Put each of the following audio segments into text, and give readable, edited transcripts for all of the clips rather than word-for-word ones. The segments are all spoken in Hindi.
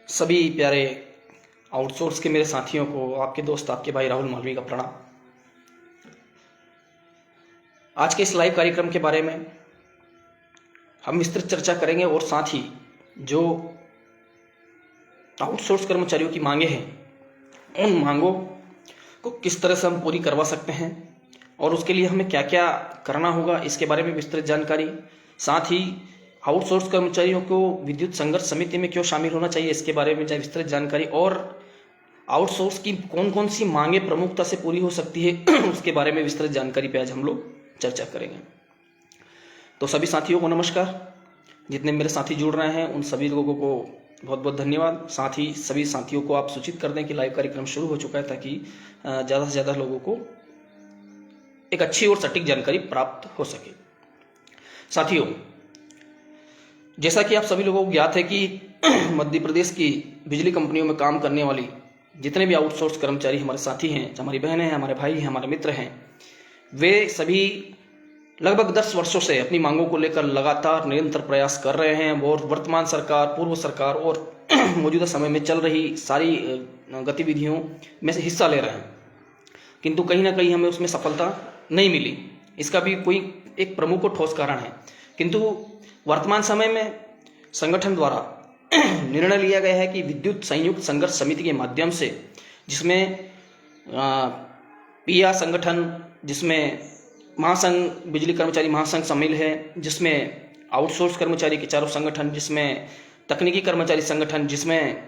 सभी प्यारे आउटसोर्स के मेरे साथियों को, आपके दोस्त, आपके भाई राहुल मालवी का प्रणाम। आज के इस लाइव कार्यक्रम के बारे में हम विस्तृत चर्चा करेंगे और साथ ही जो आउटसोर्स कर्मचारियों की मांगे हैं उन मांगों को किस तरह से हम पूरी करवा सकते हैं और उसके लिए हमें क्या क्या करना होगा इसके बारे में विस्तृत जानकारी। साथ ही आउटसोर्स कर्मचारियों को विद्युत संघर्ष समिति में क्यों शामिल होना चाहिए इसके बारे में विस्तृत जानकारी और आउटसोर्स की कौन कौन सी मांगे प्रमुखता से पूरी हो सकती है उसके बारे में विस्तृत जानकारी पे आज हम लोग चर्चा करेंगे। तो सभी साथियों को नमस्कार। जितने मेरे साथी जुड़ रहे हैं उन सभी लोगों को बहुत बहुत धन्यवाद। साथ ही सभी साथियों को आप सूचित कर दें कि लाइव कार्यक्रम शुरू हो चुका है ताकि ज़्यादा से ज़्यादा लोगों को एक अच्छी और सटीक जानकारी प्राप्त हो सके। साथियों, जैसा कि आप सभी लोगों को ज्ञात है कि मध्य प्रदेश की बिजली कंपनियों में काम करने वाली जितने भी आउटसोर्स कर्मचारी हमारे साथी हैं, हमारी बहनें हैं, हमारे भाई हैं, हमारे मित्र हैं, वे सभी लगभग 10 वर्षों से अपनी मांगों को लेकर लगातार निरंतर प्रयास कर रहे हैं और वर्तमान सरकार, पूर्व सरकार और मौजूदा समय में चल रही सारी गतिविधियों में से हिस्सा ले रहे हैं, किंतु कहीं ना कहीं हमें उसमें सफलता नहीं मिली। इसका भी कोई एक प्रमुख और ठोस कारण है, किंतु वर्तमान समय में संगठन द्वारा निर्णय लिया गया है कि विद्युत संयुक्त संघर्ष समिति के माध्यम से, जिसमें पिया संगठन, जिसमें महासंघ बिजली कर्मचारी महासंघ शामिल है, जिसमें आउटसोर्स कर्मचारी के चारों संगठन, जिसमें तकनीकी कर्मचारी संगठन, जिसमें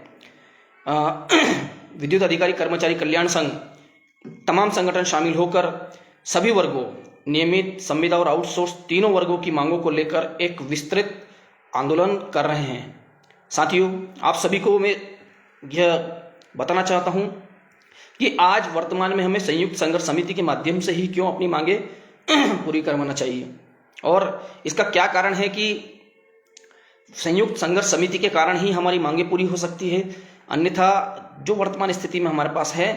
विद्युत अधिकारी कर्मचारी कल्याण संघ, तमाम संगठन शामिल होकर सभी वर्गों, नियमित, संविदा और आउटसोर्स तीनों वर्गों की मांगों को लेकर एक विस्तृत आंदोलन कर रहे हैं। साथियों, आप सभी को मैं यह बताना चाहता हूं कि आज वर्तमान में हमें संयुक्त संघर्ष समिति के माध्यम से ही क्यों अपनी मांगे पूरी करवाना चाहिए और इसका क्या कारण है कि संयुक्त संघर्ष समिति के कारण ही हमारी मांगे पूरी हो सकती है, अन्यथा जो वर्तमान स्थिति में हमारे पास है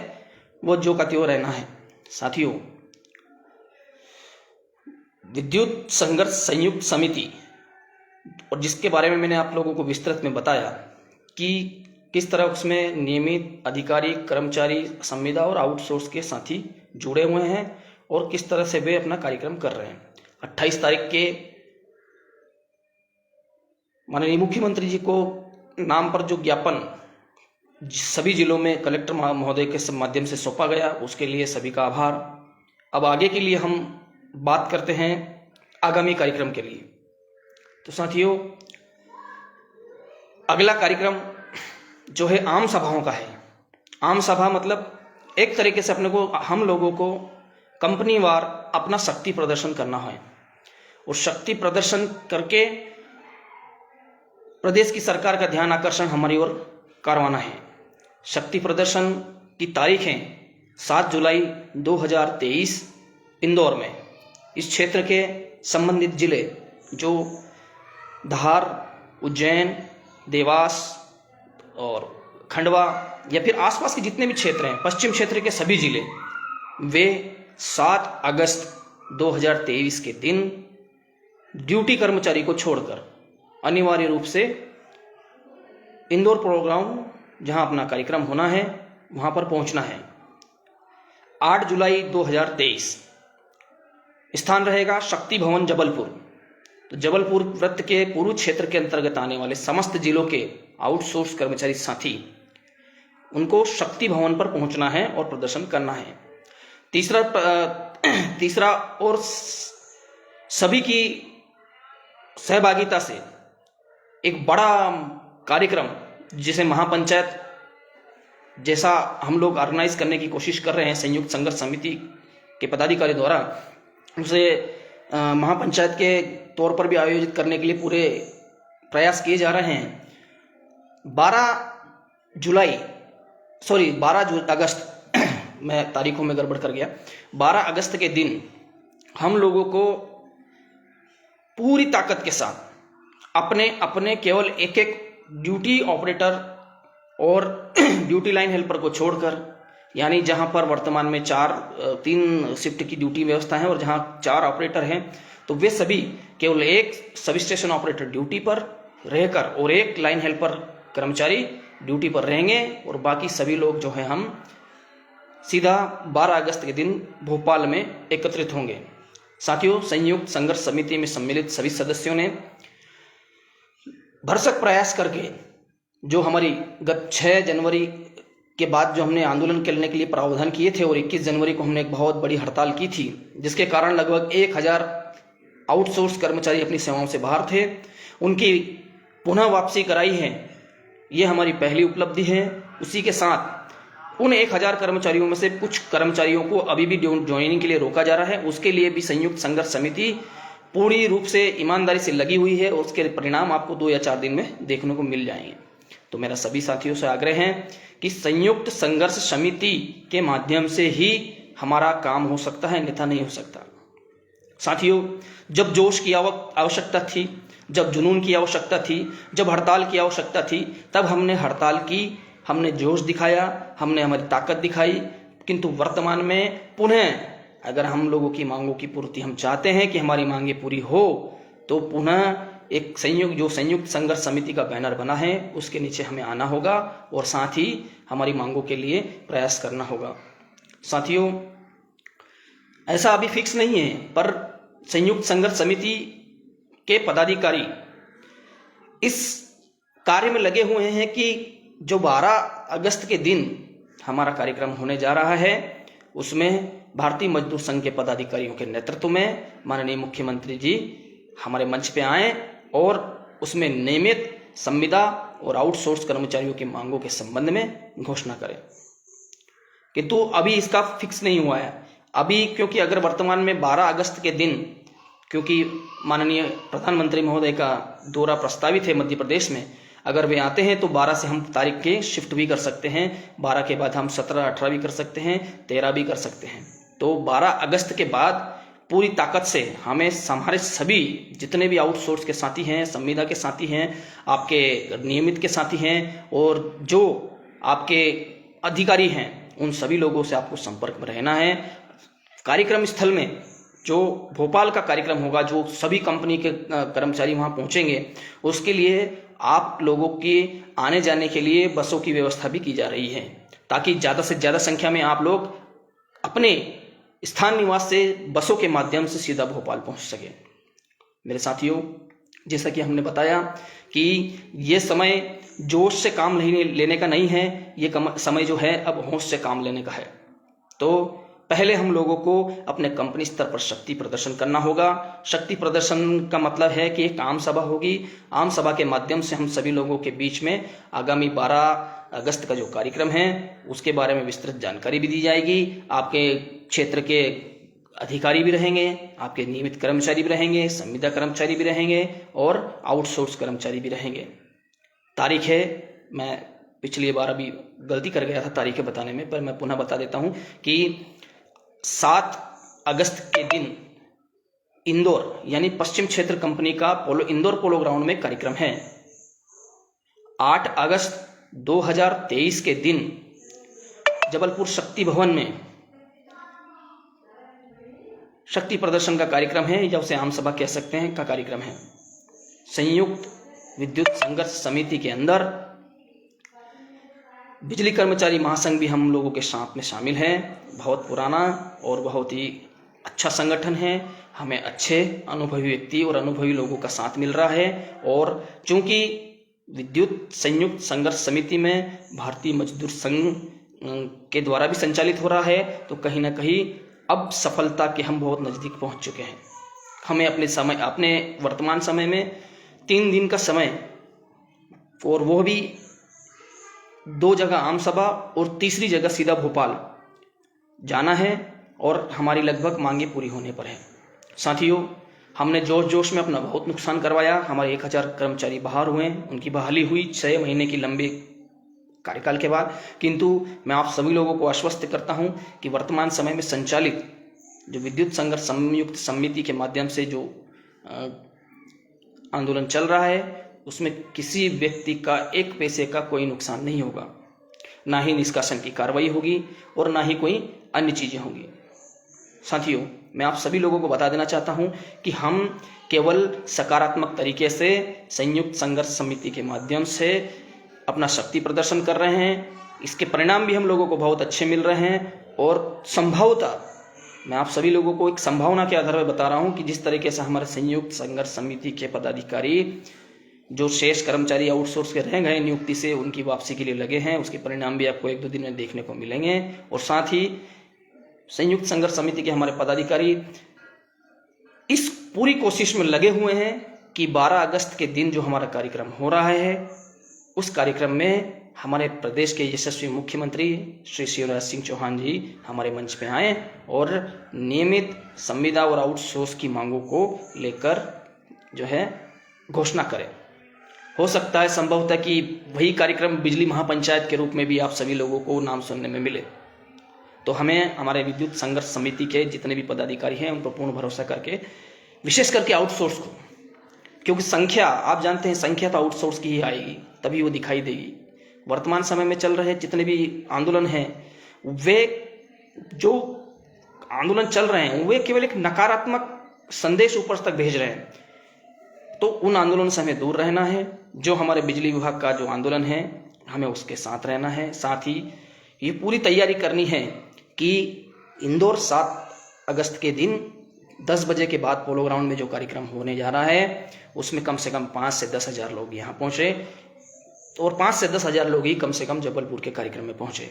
वो जो का त्यों रहना है। साथियों, विद्युत संघर्ष संयुक्त समिति और जिसके बारे में मैंने आप लोगों को विस्तृत में बताया कि किस तरह उसमें नियमित अधिकारी, कर्मचारी, संविदा और आउटसोर्स के साथी जुड़े हुए हैं और किस तरह से वे अपना कार्यक्रम कर रहे हैं। 28 तारीख के माननीय मुख्यमंत्री जी को नाम पर जो ज्ञापन सभी जिलों में कलेक्टर महोदय के माध्यम से सौंपा गया, उसके लिए सभी का आभार। अब आगे के लिए हम बात करते हैं आगामी कार्यक्रम के लिए। तो साथियों, अगला कार्यक्रम जो है आम सभाओं का है। आम सभा मतलब एक तरीके से अपने को, हम लोगों को कंपनी वार अपना शक्ति प्रदर्शन करना है और शक्ति प्रदर्शन करके प्रदेश की सरकार का ध्यान आकर्षण हमारी ओर करवाना है। शक्ति प्रदर्शन की तारीखें 7 जुलाई 2023 इंदौर में। इस क्षेत्र के संबंधित जिले जो धार, उज्जैन, देवास और खंडवा या फिर आसपास के जितने भी क्षेत्र हैं, पश्चिम क्षेत्र के सभी जिले, वे 7 अगस्त 2023 के दिन ड्यूटी कर्मचारी को छोड़कर अनिवार्य रूप से इंदौर प्रोग्राम जहां अपना कार्यक्रम होना है वहां पर पहुंचना है। 8 जुलाई 2023 स्थान रहेगा शक्ति भवन जबलपुर। तो जबलपुर वृत्त के पूर्व क्षेत्र के अंतर्गत आने वाले समस्त जिलों के आउटसोर्स कर्मचारी साथी, उनको शक्ति भवन पर पहुंचना है और प्रदर्शन करना है। तीसरा और सभी की सहभागिता से एक बड़ा कार्यक्रम, जिसे महापंचायत जैसा हम लोग ऑर्गेनाइज करने की कोशिश कर रहे हैं संयुक्त संघर्ष समिति के पदाधिकारी द्वारा, उसे महापंचायत के तौर पर भी आयोजित करने के लिए पूरे प्रयास किए जा रहे हैं। 12 अगस्त मैं तारीखों में गड़बड़ कर गया। 12 अगस्त के दिन हम लोगों को पूरी ताकत के साथ अपने अपने केवल एक ड्यूटी ऑपरेटर और ड्यूटी लाइन हेल्पर को छोड़कर, यानी जहां पर वर्तमान में 3 शिफ्ट की ड्यूटी व्यवस्था है और जहां 4 ऑपरेटर हैं, तो वे सभी केवल एक सब स्टेशन ऑपरेटर ड्यूटी पर रहकर और एक लाइन हेल्पर कर्मचारी ड्यूटी पर रहेंगे और बाकी सभी लोग जो है हम सीधा 12 अगस्त के दिन भोपाल में एकत्रित होंगे। साथियों, संयुक्त संघर्ष समिति में सम्मिलित सभी सदस्यों ने भरसक प्रयास करके जो हमारी गत 6 जनवरी के बाद जो हमने आंदोलन करने के लिए प्रावधान किए थे और 21 जनवरी को हमने एक बहुत बड़ी हड़ताल की थी, जिसके कारण लगभग 1000 आउटसोर्स कर्मचारी अपनी सेवाओं से बाहर थे, उनकी पुनः वापसी कराई है। ये हमारी पहली उपलब्धि है। उसी के साथ उन 1000 कर्मचारियों में से कुछ कर्मचारियों को अभी भी ज्वाइनिंग के लिए रोका जा रहा है। उसके लिए भी संयुक्त संघर्ष समिति पूरी रूप से ईमानदारी से लगी हुई है और उसके परिणाम आपको 2 या 4 दिन में देखने को मिल जाएंगे। तो मेरा सभी साथियों से आग्रह है कि संयुक्त संघर्ष समिति के माध्यम से ही हमारा काम हो सकता है, अन्यथा नहीं हो सकता। साथियों, जब जोश की आवश्यकता थी, जब जुनून की आवश्यकता थी, जब हड़ताल की आवश्यकता थी, तब हमने हड़ताल की, हमने जोश दिखाया, हमने हमारी ताकत दिखाई। किंतु वर्तमान में पुनः अगर हम लोगों की मांगों की पूर्ति हम चाहते हैं कि हमारी मांगे पूरी हो, तो पुनः एक संयुक्त संघर्ष समिति का बैनर बना है, उसके नीचे हमें आना होगा और साथ ही हमारी मांगों के लिए प्रयास करना होगा। साथियों, ऐसा अभी फिक्स नहीं है, पर संयुक्त संघर्ष समिति के पदाधिकारी इस कार्य में लगे हुए हैं कि जो 12 अगस्त के दिन हमारा कार्यक्रम होने जा रहा है, उसमें भारतीय मजदूर संघ के पदाधिकारियों के नेतृत्व में माननीय मुख्यमंत्री जी हमारे मंच पे आए और उसमें नियमित संविदा और आउटसोर्स कर्मचारियों की मांगों के संबंध में घोषणा करें। किंतु अभी इसका फिक्स नहीं हुआ है अभी, क्योंकि अगर वर्तमान में 12 अगस्त के दिन, क्योंकि माननीय प्रधानमंत्री महोदय का दौरा प्रस्तावित है मध्य प्रदेश में, अगर वे आते हैं तो 12 से हम तारीख के शिफ्ट भी कर सकते हैं, 12 के बाद हम 17, 18 भी कर सकते हैं, 13 भी कर सकते हैं। तो 12 अगस्त के बाद पूरी ताकत से हमें हमारे सभी जितने भी आउटसोर्स के साथी हैं, संविदा के साथी हैं, आपके नियमित के साथी हैं और जो आपके अधिकारी हैं, उन सभी लोगों से आपको संपर्क में रहना है। कार्यक्रम स्थल में जो भोपाल का कार्यक्रम होगा, जो सभी कंपनी के कर्मचारी वहां पहुंचेंगे, उसके लिए आप लोगों के आने जाने के लिए बसों की व्यवस्था भी की जा रही है, ताकि ज़्यादा से ज़्यादा संख्या में आप लोग अपने स्थान निवास से बसों के माध्यम से सीधा भोपाल पहुंच सके। मेरे साथियों, जैसा कि हमने बताया कि ये समय जोश से काम लेने का नहीं है, ये समय जो है अब होश से काम लेने का है। तो पहले हम लोगों को अपने कंपनी स्तर पर शक्ति प्रदर्शन करना होगा। शक्ति प्रदर्शन का मतलब है कि एक आम सभा होगी, आम सभा के माध्यम से हम सभी लोगों के बीच में आगामी 12 अगस्त का जो कार्यक्रम है उसके बारे में विस्तृत जानकारी भी दी जाएगी। आपके क्षेत्र के अधिकारी भी रहेंगे, आपके नियमित कर्मचारी भी रहेंगे, संविदा कर्मचारी भी रहेंगे और आउटसोर्स कर्मचारी भी रहेंगे। तारीख है, मैं पिछली बार अभी गलती कर गया था तारीखें बताने में, पर मैं पुनः बता देता हूं कि 7 अगस्त के दिन इंदौर यानी पश्चिम क्षेत्र कंपनी का इंदौर पोलो ग्राउंड में कार्यक्रम है। 8 अगस्त 2023 के दिन जबलपुर शक्ति भवन में शक्ति प्रदर्शन का कार्यक्रम है, या उसे आम सभा कह सकते हैं, का कार्यक्रम है। संयुक्त विद्युत संघर्ष समिति के अंदर बिजली कर्मचारी महासंघ भी हम लोगों के साथ में शामिल है। बहुत पुराना और बहुत ही अच्छा संगठन है। हमें अच्छे अनुभवी व्यक्ति और अनुभवी लोगों का साथ मिल रहा है और चूंकि विद्युत संयुक्त संघर्ष समिति में भारतीय मजदूर संघ के द्वारा भी संचालित हो रहा है, तो कहीं ना कहीं अब सफलता के हम बहुत नज़दीक पहुंच चुके हैं। हमें अपने वर्तमान समय में 3 दिन का समय, और वो भी 2 जगह आम सभा और तीसरी जगह सीधा भोपाल जाना है और हमारी लगभग मांगे पूरी होने पर है। साथियों, हमने जोश में अपना बहुत नुकसान करवाया। हमारे 1000 कर्मचारी बाहर हुए, उनकी बहाली हुई 6 महीने की लंबे कार्यकाल के बाद। किंतु मैं आप सभी लोगों को आश्वस्त करता हूं कि वर्तमान समय में संचालित जो विद्युत संघर्ष संयुक्त समिति के माध्यम से जो आंदोलन चल रहा है, उसमें किसी व्यक्ति का 1 पैसे का कोई नुकसान नहीं होगा, ना ही निष्कासन की कार्रवाई होगी और ना ही कोई अन्य चीजें होंगी। साथियों, मैं आप सभी लोगों को बता देना चाहता हूं कि हम केवल सकारात्मक तरीके से संयुक्त संघर्ष समिति के माध्यम से अपना शक्ति प्रदर्शन कर रहे हैं। इसके परिणाम भी हम लोगों को बहुत अच्छे मिल रहे हैं और संभवतः मैं आप सभी लोगों को एक संभावना के आधार पर बता रहा हूं कि जिस तरीके से हमारे संयुक्त संघर्ष समिति के पदाधिकारी जो शेष कर्मचारी आउटसोर्स के रह गए नियुक्ति से, उनकी वापसी के लिए लगे हैं, उसके परिणाम भी आपको 1-2 दिन में देखने को मिलेंगे। और साथ ही संयुक्त संघर्ष समिति के हमारे पदाधिकारी इस पूरी कोशिश में लगे हुए हैं कि 12 अगस्त के दिन जो हमारा कार्यक्रम हो रहा है उस कार्यक्रम में हमारे प्रदेश के यशस्वी मुख्यमंत्री श्री शिवराज सिंह चौहान जी हमारे मंच पे आए और नियमित संविदा और आउटसोर्स की मांगों को लेकर जो है घोषणा करें। हो सकता है संभवतः कि वही कार्यक्रम बिजली महापंचायत के रूप में भी आप सभी लोगों को नाम सुनने में मिले। तो हमें हमारे विद्युत संघर्ष समिति के जितने भी पदाधिकारी हैं उन पर पूर्ण भरोसा करके, विशेष करके आउटसोर्स को, क्योंकि संख्या आप जानते हैं संख्या तो आउटसोर्स की ही आएगी, तभी वो दिखाई देगी। वर्तमान समय में चल रहे जितने भी आंदोलन हैं, वे जो आंदोलन चल रहे हैं वे केवल एक नकारात्मक संदेश ऊपर तक भेज रहे हैं। तो उन आंदोलन से हमें दूर रहना है। जो हमारे बिजली विभाग का जो आंदोलन है हमें उसके साथ रहना है। साथ ही ये पूरी तैयारी करनी है कि इंदौर 7 अगस्त के दिन 10 बजे के बाद पोलो ग्राउंड में जो कार्यक्रम होने जा रहा है उसमें कम से कम 5 से 10 हजार लोग यहाँ पहुंचे और 5 से 10 हजार लोग ही कम से कम जबलपुर के कार्यक्रम में पहुंचे।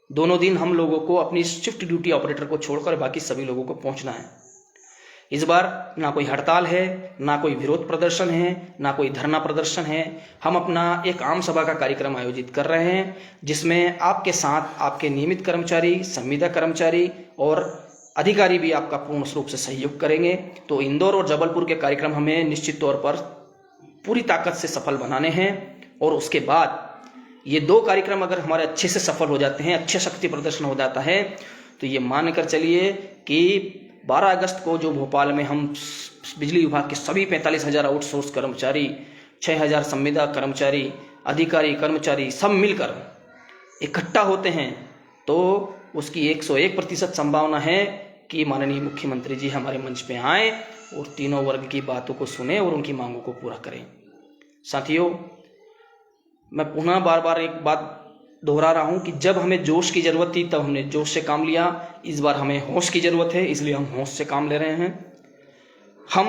दोनों दिन हम लोगों को अपनी शिफ्ट ड्यूटी ऑपरेटर को छोड़कर बाकी सभी लोगों को पहुंचना है। इस बार ना कोई हड़ताल है, ना कोई विरोध प्रदर्शन है, ना कोई धरना प्रदर्शन है। हम अपना एक आम सभा का कार्यक्रम आयोजित कर रहे हैं जिसमें आपके साथ आपके नियमित कर्मचारी, संविदा कर्मचारी और अधिकारी भी आपका पूर्ण रूप से सहयोग करेंगे। तो इंदौर और जबलपुर के कार्यक्रम हमें निश्चित तौर पर पूरी ताकत से सफल बनाने हैं और उसके बाद ये 2 कार्यक्रम अगर हमारे अच्छे से सफल हो जाते हैं, अच्छे शक्ति प्रदर्शन हो जाता है, तो ये मानकर चलिए कि 12 अगस्त को जो भोपाल में हम बिजली विभाग के सभी 45,000 आउटसोर्स कर्मचारी, 6,000 संविदा कर्मचारी, अधिकारी, कर्मचारी सब मिलकर इकट्ठा होते हैं, तो उसकी 101% संभावना है कि माननीय मुख्यमंत्री जी हमारे मंच पे आए और तीनों वर्ग की बातों को सुने और उनकी मांगों को पूरा करें। साथियों, मैं पुनः बार बार एक बात दोहरा रहा हूं कि जब हमें जोश की जरूरत थी तब हमने जोश से काम लिया। इस बार हमें होश की जरूरत है, इसलिए हम होश से काम ले रहे हैं। हम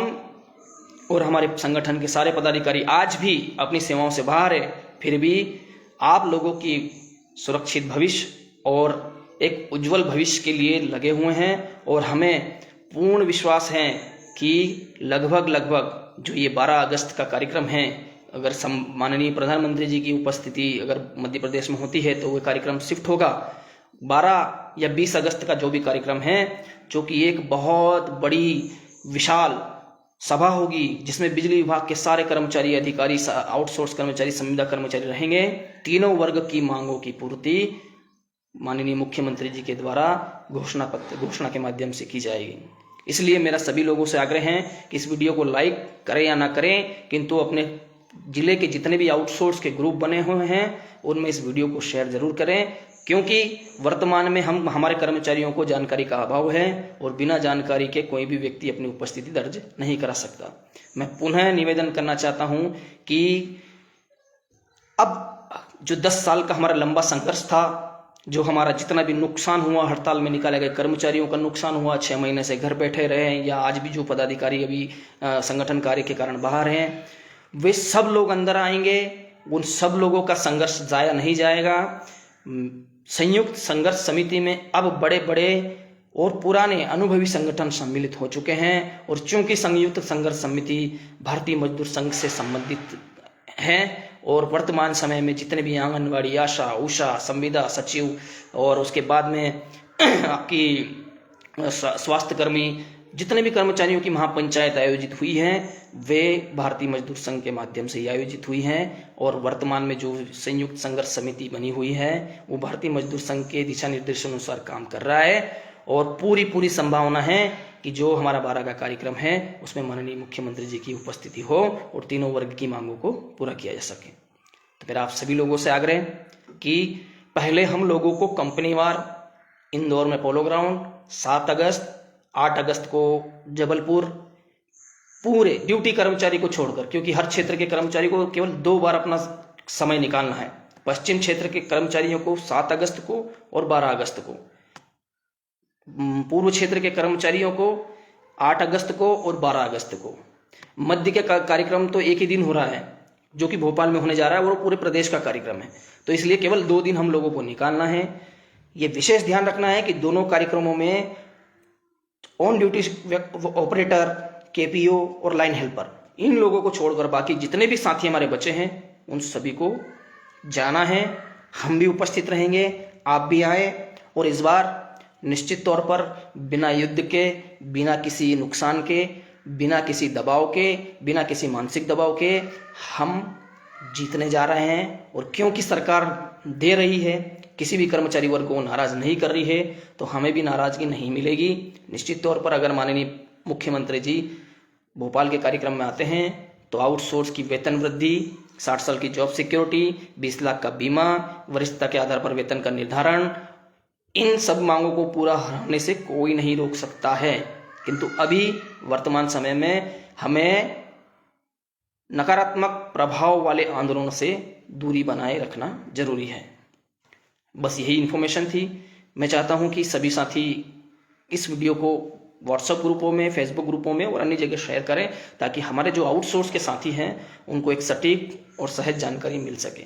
और हमारे संगठन के सारे पदाधिकारी आज भी अपनी सेवाओं से बाहर है, फिर भी आप लोगों की सुरक्षित भविष्य और एक उज्जवल भविष्य के लिए लगे हुए हैं और हमें पूर्ण विश्वास है कि लगभग जो ये 12 अगस्त का कार्यक्रम है, अगर माननीय प्रधानमंत्री जी की उपस्थिति अगर मध्य प्रदेश में होती है तो वो कार्यक्रम शिफ्ट होगा। 12 या 20 अगस्त का जो भी कार्यक्रम है, जो कि एक बहुत बड़ी विशाल सभा होगी जिसमें बिजली विभाग के सारे कर्मचारी, अधिकारी, आउटसोर्स कर्मचारी, संविदा कर्मचारी रहेंगे। तीनों वर्ग की मांगों की पूर्ति माननीय मुख्यमंत्री जी के द्वारा घोषणा के माध्यम से की जाएगी। इसलिए मेरा सभी लोगों से आग्रह है कि इस वीडियो को लाइक करें या ना करें, किंतु अपने जिले के जितने भी आउटसोर्स के ग्रुप बने हुए हैं उनमें इस वीडियो को शेयर जरूर करें, क्योंकि वर्तमान में हमारे कर्मचारियों को जानकारी का अभाव है और बिना जानकारी के कोई भी व्यक्ति अपनी उपस्थिति दर्ज नहीं करा सकता। मैं पुनः निवेदन करना चाहता हूं कि अब जो 10 साल का हमारा लंबा संघर्ष था, जो हमारा जितना भी नुकसान हुआ, हड़ताल में निकाले गए कर्मचारियों का नुकसान हुआ, 6 महीने से घर बैठे रहे या आज भी जो पदाधिकारी अभी संगठन कार्य के कारण बाहर हैं, वे सब लोग अंदर आएंगे। उन सब लोगों का संघर्ष जाया नहीं जाएगा। संयुक्त संघर्ष समिति में अब बड़े बड़े और पुराने अनुभवी संगठन सम्मिलित हो चुके हैं और चूंकि संयुक्त संघर्ष समिति भारतीय मजदूर संघ से संबंधित है और वर्तमान समय में जितने भी आंगनवाड़ी, आशा, उषा, संविदा, सचिव और उसके बाद में आपकी स्वास्थ्य कर्मी, जितने भी कर्मचारियों की महापंचायत आयोजित हुई है वे भारतीय मजदूर संघ के माध्यम से ही आयोजित हुई हैं और वर्तमान में जो संयुक्त संघर्ष समिति बनी हुई है वो भारतीय मजदूर संघ के दिशा निर्देशों अनुसार काम कर रहा है और पूरी संभावना है कि जो हमारा 12 का कार्यक्रम है उसमें माननीय मुख्यमंत्री जी की उपस्थिति हो और तीनों वर्ग की मांगों को पूरा किया जा सके। तो फिर आप सभी लोगों से आग्रह कि पहले हम लोगों को कंपनीवार इंदौर में पोलो ग्राउंड, 7 अगस्त, 8 अगस्त को जबलपुर, पूरे ड्यूटी कर्मचारी को छोड़कर, क्योंकि हर क्षेत्र के कर्मचारी को केवल 2 बार अपना समय निकालना है। पश्चिम क्षेत्र के कर्मचारियों को 7 अगस्त को और 12 अगस्त को, पूर्व क्षेत्र के कर्मचारियों को 8 अगस्त को और 12 अगस्त को। मध्य के कार्यक्रम तो एक ही दिन हो रहा है जो कि भोपाल में होने जा रहा है, और पूरे प्रदेश का कार्यक्रम है, तो इसलिए केवल 2 दिन हम लोगों को निकालना है। ये विशेष ध्यान रखना है कि दोनों कार्यक्रमों में ऑन ड्यूटी ऑपरेटर, केपीओ और लाइन हेल्पर, इन लोगों को छोड़कर बाकी जितने भी साथी हमारे बचे हैं उन सभी को जाना है। हम भी उपस्थित रहेंगे, आप भी आए, और इस बार निश्चित तौर पर बिना युद्ध के, बिना किसी नुकसान के, बिना किसी दबाव के, बिना किसी मानसिक दबाव के हम जीतने जा रहे हैं। और क्योंकि सरकार दे रही है, किसी भी कर्मचारी वर्ग को नाराज नहीं कर रही है, तो हमें भी नाराजगी नहीं मिलेगी। निश्चित तौर पर अगर माननीय मुख्यमंत्री जी भोपाल के कार्यक्रम में आते हैं तो आउटसोर्स की वेतन वृद्धि, 60 साल की जॉब सिक्योरिटी, 20 लाख का बीमा, वरिष्ठता के आधार पर वेतन का निर्धारण, इन सब मांगों को पूरा होने से कोई नहीं रोक सकता है। किंतु अभी वर्तमान समय में हमें नकारात्मक प्रभाव वाले आंदोलनों से दूरी बनाए रखना जरूरी है। बस यही इन्फॉर्मेशन थी। मैं चाहता हूं कि सभी साथी इस वीडियो को व्हाट्सएप ग्रुपों में, फेसबुक ग्रुपों में और अन्य जगह शेयर करें, ताकि हमारे जो आउटसोर्स के साथी हैं उनको एक सटीक और सहज जानकारी मिल सके।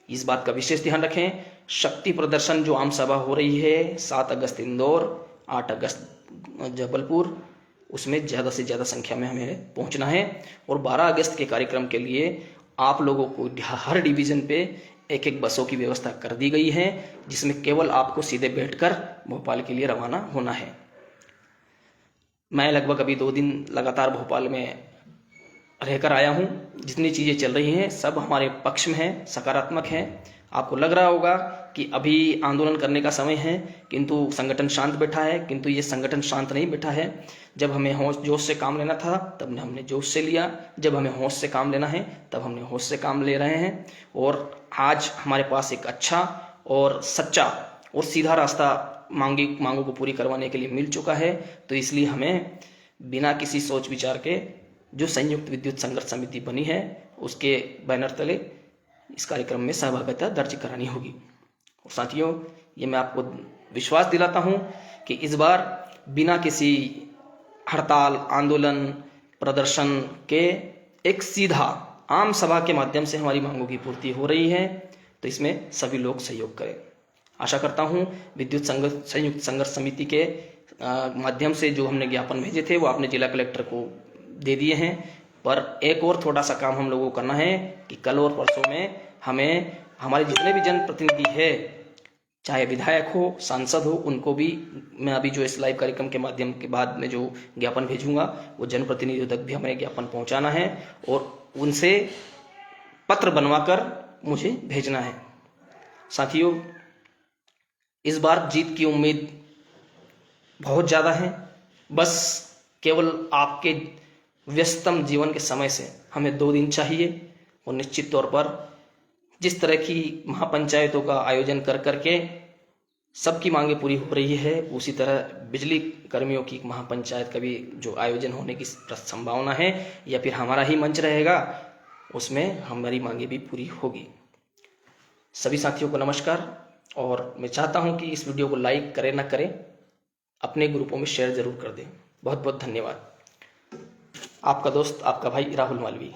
इस बात का विशेष ध्यान रखें। शक्ति प्रदर्शन जो आम सभा हो रही है 7 अगस्त इंदौर, 8 अगस्त जबलपुर, उसमें ज़्यादा से ज़्यादा संख्या में हमें पहुंचना है। और 12 अगस्त के कार्यक्रम के लिए आप लोगों को हर डिवीज़न पे एक बसों की व्यवस्था कर दी गई है, जिसमें केवल आपको सीधे बैठकर भोपाल के लिए रवाना होना है। मैं लगभग अभी 2 दिन लगातार भोपाल में रहकर आया हूँ। जितनी चीज़ें चल रही हैं सब हमारे पक्ष में है, सकारात्मक है। आपको लग रहा होगा कि अभी आंदोलन करने का समय है, किंतु संगठन शांत बैठा है, किंतु ये संगठन शांत नहीं बैठा है। जब हमें होश जोश से काम लेना था तब हमने जोश से लिया, जब हमें होश से काम लेना है तब हमने होश से काम ले रहे हैं। और आज हमारे पास एक अच्छा और सच्चा और सीधा रास्ता मांगों को पूरी करवाने के लिए मिल चुका है। तो इसलिए हमें बिना किसी सोच विचार के जो संयुक्त विद्युत संघर्ष समिति बनी है उसके बैनर तले इस कार्यक्रम में सहभागिता दर्ज करानी होगी। और साथियों, ये मैं आपको विश्वास दिलाता हूं कि इस बार बिना किसी हड़ताल, आंदोलन, प्रदर्शन के एक सीधा आम सभा के माध्यम से हमारी मांगों की पूर्ति हो रही है। तो इसमें सभी लोग सहयोग करें। आशा करता हूं विद्युत संयुक्त संघर्ष समिति के माध्यम से जो हमने ज्ञापन भेजे थे वो आपने जिला कलेक्टर को दे दिए हैं। पर एक और थोड़ा सा काम हम लोगों को करना है कि कल और परसों में हमें हमारे जितने भी जनप्रतिनिधि है, चाहे विधायक हो, सांसद हो, उनको भी मैं अभी जो इस लाइव कार्यक्रम के माध्यम के बाद में जो ज्ञापन भेजूंगा वो जनप्रतिनिधियों तक भी हमें ज्ञापन पहुंचाना है और उनसे पत्र बनवाकर मुझे भेजना है। साथियों, इस बार जीत की उम्मीद बहुत ज़्यादा है। बस केवल आपके व्यस्तम जीवन के समय से हमें 2 दिन चाहिए। और निश्चित तौर पर जिस तरह की महापंचायतों का आयोजन कर करके सबकी मांगें पूरी हो रही है, उसी तरह बिजली कर्मियों की महापंचायत का भी जो आयोजन होने की संभावना है या फिर हमारा ही मंच रहेगा, उसमें हमारी मांगें भी पूरी होगी। सभी साथियों को नमस्कार। और मैं चाहता हूं कि इस वीडियो को लाइक करें ना करें, अपने ग्रुपों में शेयर जरूर कर दें। बहुत बहुत धन्यवाद। आपका दोस्त, आपका भाई राहुल मालवी।